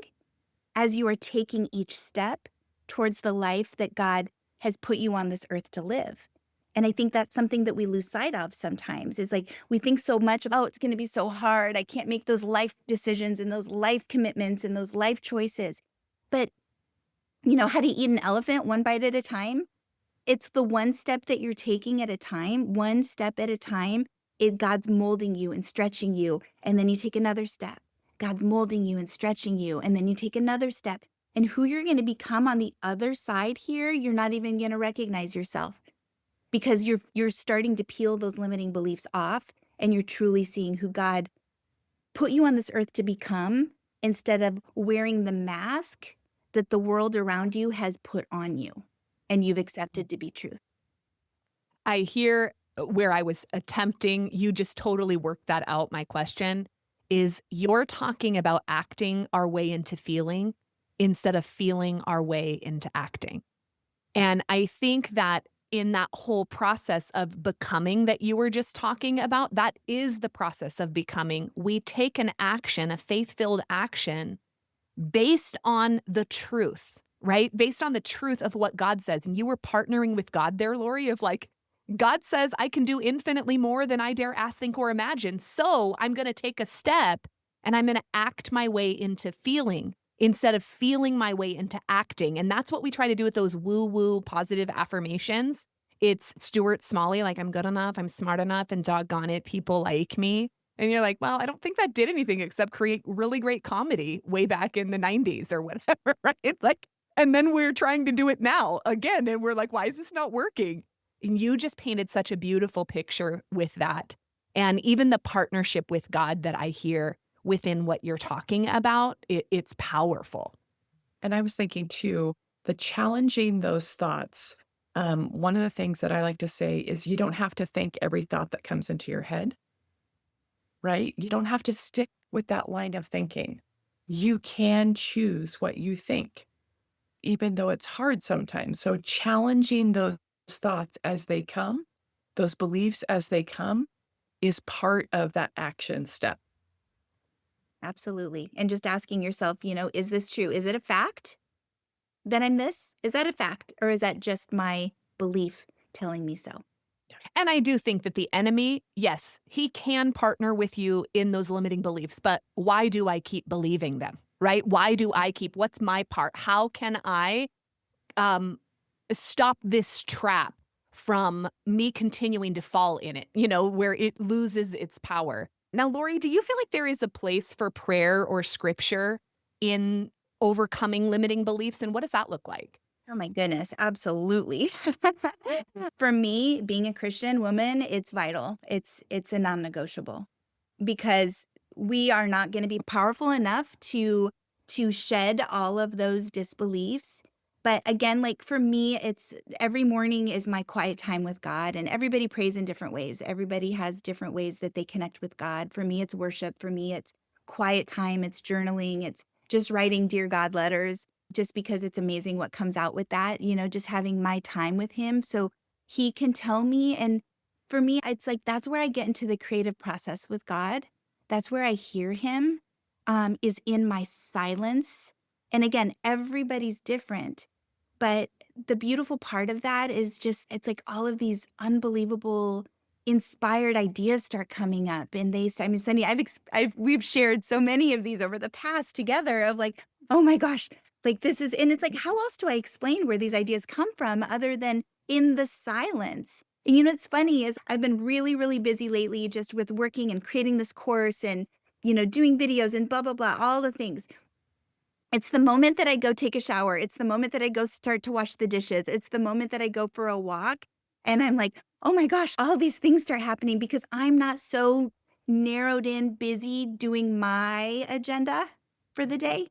as you are taking each step towards the life that God has put you on this earth to live. And I think that's something that we lose sight of sometimes is like we think so much about, oh, it's going to be so hard. I can't make those life decisions and those life commitments and those life choices. But you know how to eat an elephant one bite at a time? It's the one step that you're taking at a time, one step at a time. God's molding you and stretching you, and then you take another step. God's molding you and stretching you, and then you take another step. And who you're going to become on the other side here, you're not even going to recognize yourself because you're starting to peel those limiting beliefs off, and you're truly seeing who God put you on this earth to become instead of wearing the mask that the world around you has put on you and you've accepted to be truth. I hear where I was attempting, you just totally worked that out. My question is you're talking about acting our way into feeling instead of feeling our way into acting. And I think that in that whole process of becoming that you were just talking about, that is the process of becoming. We take an action, a faith-filled action based on the truth, right? Based on the truth of what God says. And you were partnering with God there, Laurie, of like, God says I can do infinitely more than I dare ask, think, or imagine. So I'm going to take a step and I'm going to act my way into feeling instead of feeling my way into acting. And that's what we try to do with those woo-woo positive affirmations. It's Stuart Smalley, like I'm good enough, I'm smart enough, and doggone it, people like me. And you're like, well, I don't think that did anything except create really great comedy way back in the 90s or whatever, right? Like, and then we're trying to do it now again. And we're like, why is this not working? And you just painted such a beautiful picture with that. And even the partnership with God that I hear within what you're talking about, it's powerful. And I was thinking too, the challenging those thoughts. One of the things that I like to say is you don't have to think every thought that comes into your head, right? You don't have to stick with that line of thinking. You can choose what you think, even though it's hard sometimes. So challenging those thoughts as they come, those beliefs as they come, is part of that action step. Absolutely. And just asking yourself, is this true? Is it a fact that I'm this? Is that a fact? Or is that just my belief telling me so? And I do think that the enemy, yes, he can partner with you in those limiting beliefs, but why do I keep believing them, right? Why do I keep, what's my part? How can I stop this trap from me continuing to fall in it, where it loses its power? Now, Laurie, do you feel like there is a place for prayer or scripture in overcoming limiting beliefs? And what does that look like? Oh my goodness, absolutely. For me, being a Christian woman, it's vital. It's a non-negotiable because we are not going to be powerful enough to shed all of those disbeliefs But again, like for me, it's every morning is my quiet time with God, and everybody prays in different ways. Everybody has different ways that they connect with God. For me, it's worship. For me, it's quiet time. It's journaling. It's just writing Dear God letters, just because it's amazing what comes out with that, just having my time with Him so He can tell me. And for me, it's like that's where I get into the creative process with God. That's where I hear Him, is in my silence. And again, everybody's different. But the beautiful part of that is just it's like all of these unbelievable inspired ideas start coming up and I mean, Cindy, we've shared so many of these over the past together of like, oh my gosh, like this is, and it's like, how else do I explain where these ideas come from other than in the silence? And it's funny is I've been really, really busy lately just with working and creating this course and, doing videos and blah, blah, blah, all the things. It's the moment that I go take a shower. It's the moment that I go start to wash the dishes. It's the moment that I go for a walk. And I'm like, oh my gosh, all these things start happening because I'm not so narrowed in, busy doing my agenda for the day.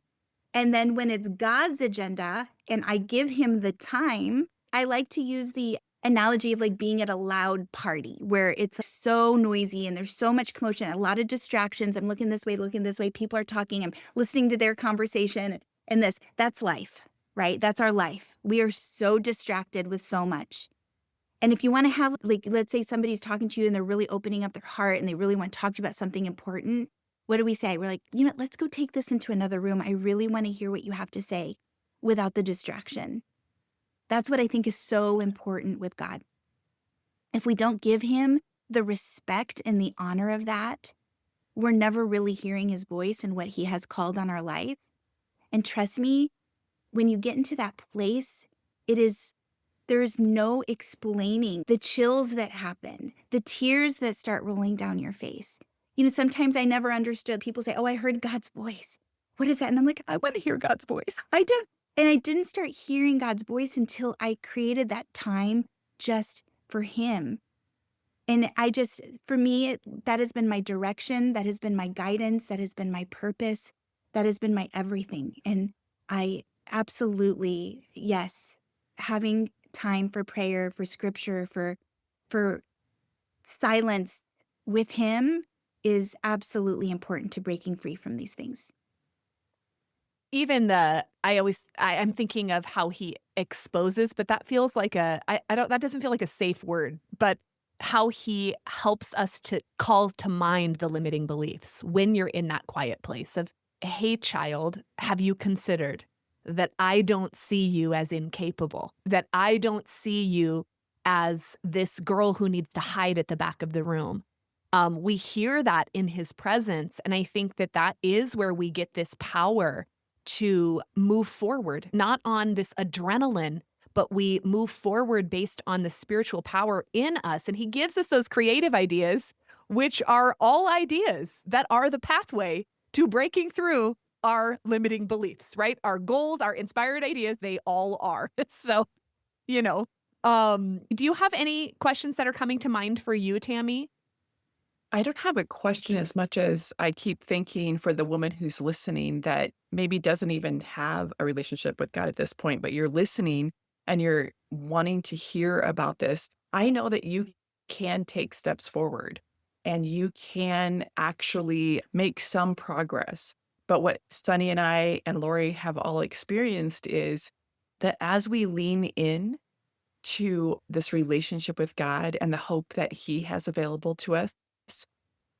And then when it's God's agenda and I give him the time, I like to use the analogy of like being at a loud party where it's so noisy and there's so much commotion, a lot of distractions. I'm looking this way, people are talking, I'm listening to their conversation and that's life, right? That's our life. We are so distracted with so much. And if you want to have, like, let's say somebody's talking to you and they're really opening up their heart and they really want to talk to you about something important, what do we say? We're like, let's go take this into another room. I really want to hear what you have to say without the distraction. That's what I think is so important with God. If we don't give him the respect and the honor of that, we're never really hearing his voice and what he has called on our life. And trust me, when you get into that place, there's no explaining the chills that happen, the tears that start rolling down your face. Sometimes I never understood. People say, oh, I heard God's voice. What is that? And I'm like, I want to hear God's voice. I don't. And I didn't start hearing God's voice until I created that time just for him. And for me, that has been my direction. That has been my guidance. That has been my purpose. That has been my everything. And I absolutely, yes, having time for prayer, for scripture, for silence with him is absolutely important to breaking free from these things. Even I'm thinking of how he exposes, but that feels like I don't that doesn't feel like a safe word, but how he helps us to call to mind the limiting beliefs when you're in that quiet place of, hey, child, have you considered that I don't see you as incapable, that I don't see you as this girl who needs to hide at the back of the room. We hear that in his presence. And I think that that is where we get this power to move forward, not on this adrenaline, but we move forward based on the spiritual power in us. And he gives us those creative ideas, which are all ideas that are the pathway to breaking through our limiting beliefs, right? Our goals, our inspired ideas, they all are. So, do you have any questions that are coming to mind for you, Tammy? I don't have a question as much as I keep thinking for the woman who's listening that maybe doesn't even have a relationship with God at this point, but you're listening and you're wanting to hear about this. I know that you can take steps forward and you can actually make some progress. But what Sunny and I and Laurie have all experienced is that as we lean in to this relationship with God and the hope that He has available to us,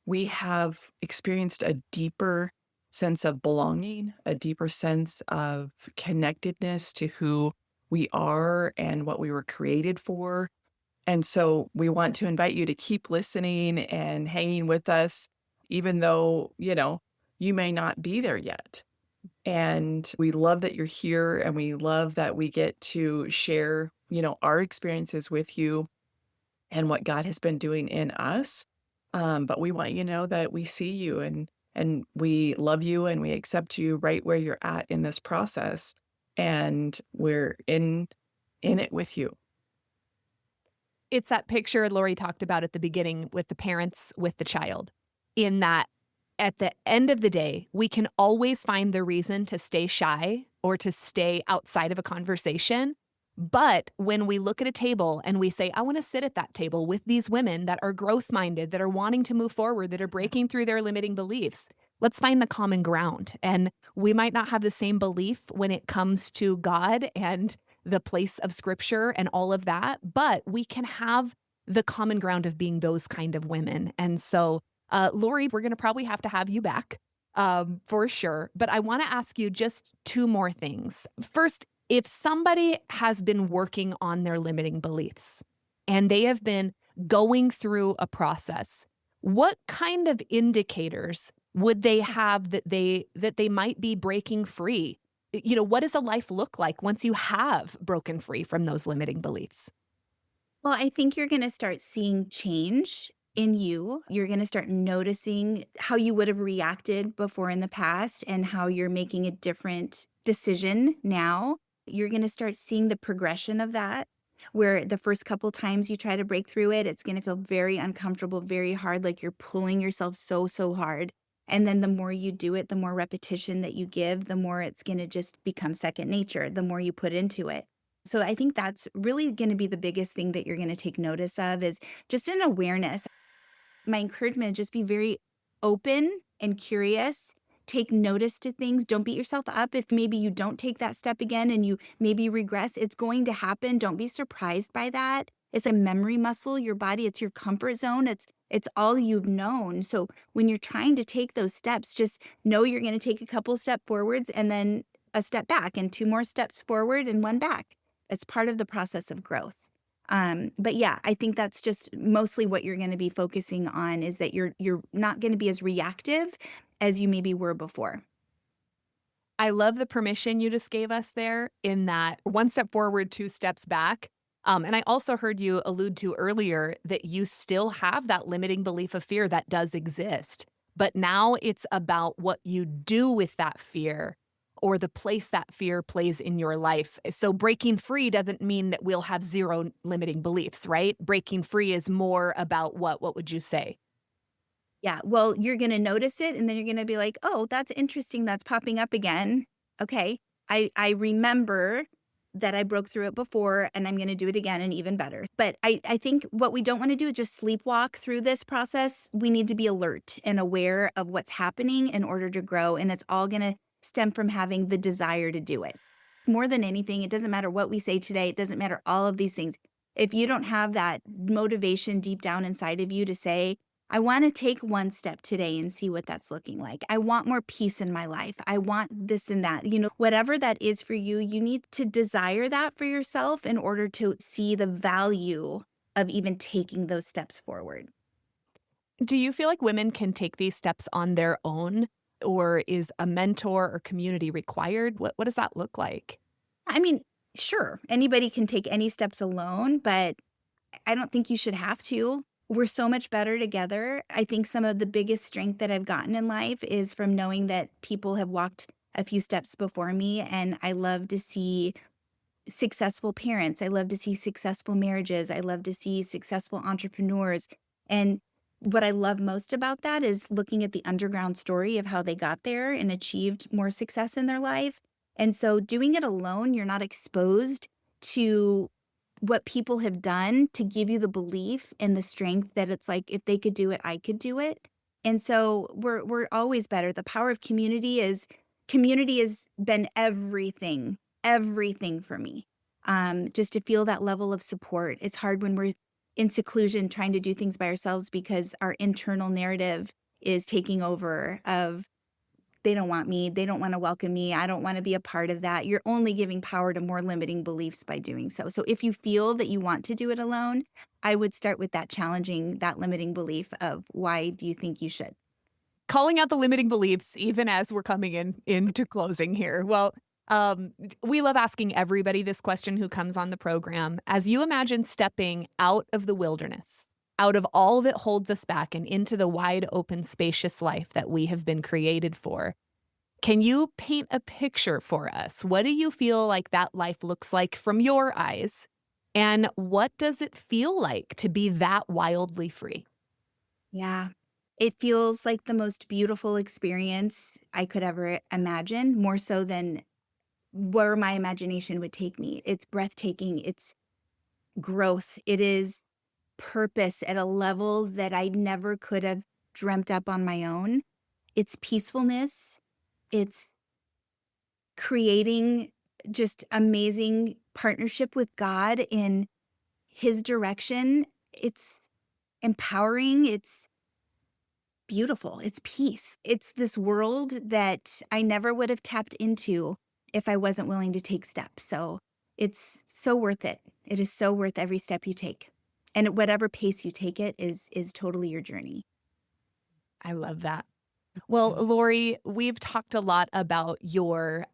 we have experienced a deeper sense of belonging, a deeper sense of connectedness to who we are and what we were created for. And so we want to invite you to keep listening and hanging with us, even though, you may not be there yet. And we love that you're here and we love that we get to share, our experiences with you and what God has been doing in us. But we want you to know that we see you and we love you and we accept you right where you're at in this process. And we're in it with you. It's that picture Lori talked about at the beginning with the parents with the child, in that at the end of the day, we can always find the reason to stay shy or to stay outside of a conversation. But when we look at a table and we say, I want to sit at that table with these women that are growth minded, that are wanting to move forward, that are breaking through their limiting beliefs, let's find the common ground. And we might not have the same belief when it comes to God and the place of scripture and all of that, but we can have the common ground of being those kind of women. And so, Laurie, we're going to probably have to have you back for sure. But I want to ask you just two more things. First, if somebody has been working on their limiting beliefs and they have been going through a process, what kind of indicators would they have that they might be breaking free? What does a life look like once you have broken free from those limiting beliefs? Well, I think you're gonna start seeing change in you. You're gonna start noticing how you would have reacted before in the past and how you're making a different decision now. You're gonna start seeing the progression of that, where the first couple times you try to break through it, it's gonna feel very uncomfortable, very hard, like you're pulling yourself so, so hard. And then the more you do it, the more repetition that you give, the more it's gonna just become second nature, the more you put into it. So I think that's really gonna be the biggest thing that you're gonna take notice of is just an awareness. My encouragement, just be very open and curious. Take notice to things. Don't beat yourself up if maybe you don't take that step again and you maybe regress. It's going to happen. Don't be surprised by that. It's a memory muscle, your body, it's your comfort zone. It's all you've known. So when you're trying to take those steps, just know you're going to take a couple step forwards and then a step back and two more steps forward and one back. It's part of the process of growth. But yeah, I think that's just mostly what you're gonna be focusing on is that you're not gonna be as reactive as you maybe were before. I love the permission you just gave us there in that one step forward, two steps back. And I also heard you allude to earlier that you still have that limiting belief of fear that does exist. But now it's about what you do with that fear or the place that fear plays in your life. So breaking free doesn't mean that we'll have zero limiting beliefs, right? Breaking free is more about what? What would you say? Yeah, well, you're gonna notice it, and then you're gonna be like, "Oh, that's interesting, that's popping up again. Okay, I remember that I broke through it before, and I'm gonna do it again and even better." But I think what we don't wanna do is just sleepwalk through this process. We need to be alert and aware of what's happening in order to grow, and it's all gonna stem from having the desire to do it. More than anything, it doesn't matter what we say today, it doesn't matter all of these things. If you don't have that motivation deep down inside of you to say, I want to take one step today and see what that's looking like. I want more peace in my life. I want this and that. Whatever that is for you, you need to desire that for yourself in order to see the value of even taking those steps forward. Do you feel like women can take these steps on their own, or is a mentor or community required? What does that look like? I mean, sure, anybody can take any steps alone, but I don't think you should have to. We're so much better together. I think some of the biggest strength that I've gotten in life is from knowing that people have walked a few steps before me, and I love to see successful parents. I love to see successful marriages. I love to see successful entrepreneurs. And what I love most about that is looking at the underground story of how they got there and achieved more success in their life. And so doing it alone, you're not exposed to what people have done to give you the belief and the strength that it's like if they could do it, I could do it. And so we're always better. The power of community has been everything, everything for me. Just to feel that level of support. It's hard when we're in seclusion trying to do things by ourselves because our internal narrative is taking over of they don't want me, they don't wanna welcome me, I don't wanna be a part of that. You're only giving power to more limiting beliefs by doing so. So if you feel that you want to do it alone, I would start with that challenging that limiting belief of why do you think you should? Calling out the limiting beliefs even as we're coming into closing here. Well, we love asking everybody this question who comes on the program. As you imagine stepping out of the wilderness, out of all that holds us back and into the wide open, spacious life that we have been created for, can you paint a picture for us? What do you feel like that life looks like from your eyes? And what does it feel like to be that wildly free? Yeah. It feels like the most beautiful experience I could ever imagine, more so than where my imagination would take me. It's breathtaking. It's growth. It is purpose at a level that I never could have dreamt up on my own. It's peacefulness. It's creating just amazing partnership with God in his direction. It's empowering. It's beautiful. It's peace. It's this world that I never would have tapped into if I wasn't willing to take steps. So it's so worth it. It is so worth every step you take. And at whatever pace you take it is totally your journey. I love that. Well, Yes. Laurie, we've talked a lot about your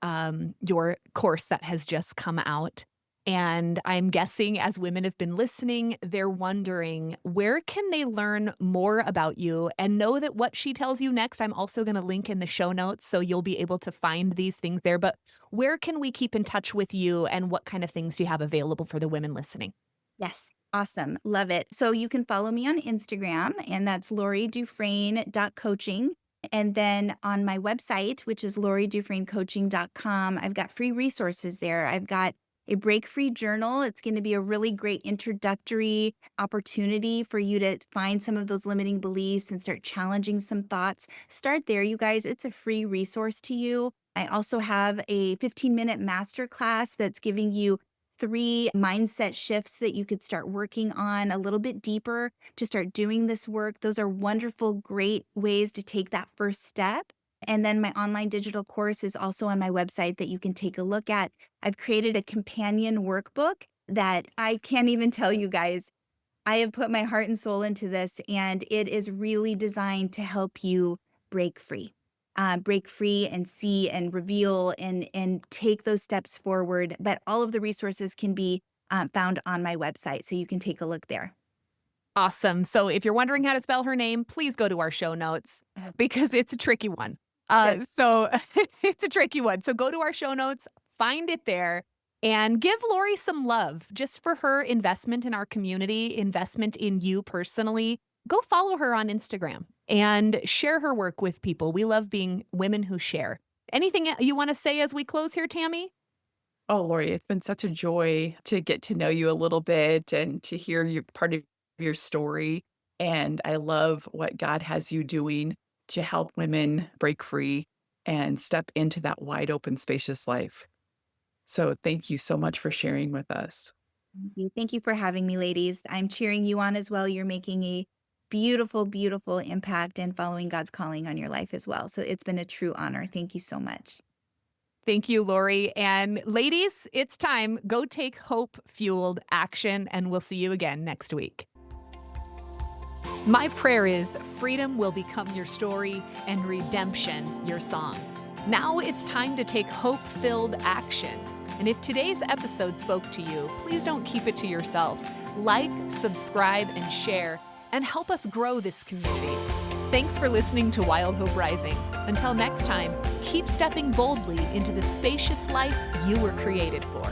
course that has just come out. And I'm guessing as women have been listening, they're wondering where can they learn more about you and know that what she tells you next, I'm also going to link in the show notes so you'll be able to find these things there. But where can we keep in touch with you and what kind of things do you have available for the women listening? Yes. Awesome. Love it. So you can follow me on Instagram, and that's lauriedufresne.coaching. And then on my website, which is lauriedufresnecoaching.com, I've got free resources there. I've got a break free journal. It's going to be a really great introductory opportunity for you to find some of those limiting beliefs and start challenging some thoughts. Start there, you guys. It's a free resource to you. I also have a 15-minute masterclass that's giving you 3 mindset shifts that you could start working on a little bit deeper to start doing this work. Those are wonderful, great ways to take that first step. And then my online digital course is also on my website that you can take a look at. I've created a companion workbook that I can't even tell you guys. I have put my heart and soul into this, and it is really designed to help you break free. Break free and see and reveal and take those steps forward. But all of the resources can be found on my website, so you can take a look there. Awesome. So if you're wondering how to spell her name, please go to our show notes because it's a tricky one. It is. So it's a tricky one. So go to our show notes, find it there, and give Laurie some love just for her investment in our community, investment in you personally. Go follow her on Instagram and share her work with people. We love being women who share. Anything you want to say as we close here, Tammy? Oh, Lori, it's been such a joy to get to know you a little bit and to hear your part of your story. And I love what God has you doing to help women break free and step into that wide open, spacious life. So thank you so much for sharing with us. Thank you. Thank you for having me, ladies. I'm cheering you on as well. You're making a beautiful, beautiful impact and following God's calling on your life as well. So it's been a true honor. Thank you so much. Thank you, Laurie. And ladies, it's time. Go take hope-fueled action, and we'll see you again next week. My prayer is freedom will become your story and redemption your song. Now it's time to take hope-filled action. And if today's episode spoke to you, please don't keep it to yourself. Like, subscribe, and share, and help us grow this community. Thanks for listening to Wild Hope Rising. Until next time, keep stepping boldly into the spacious life you were created for.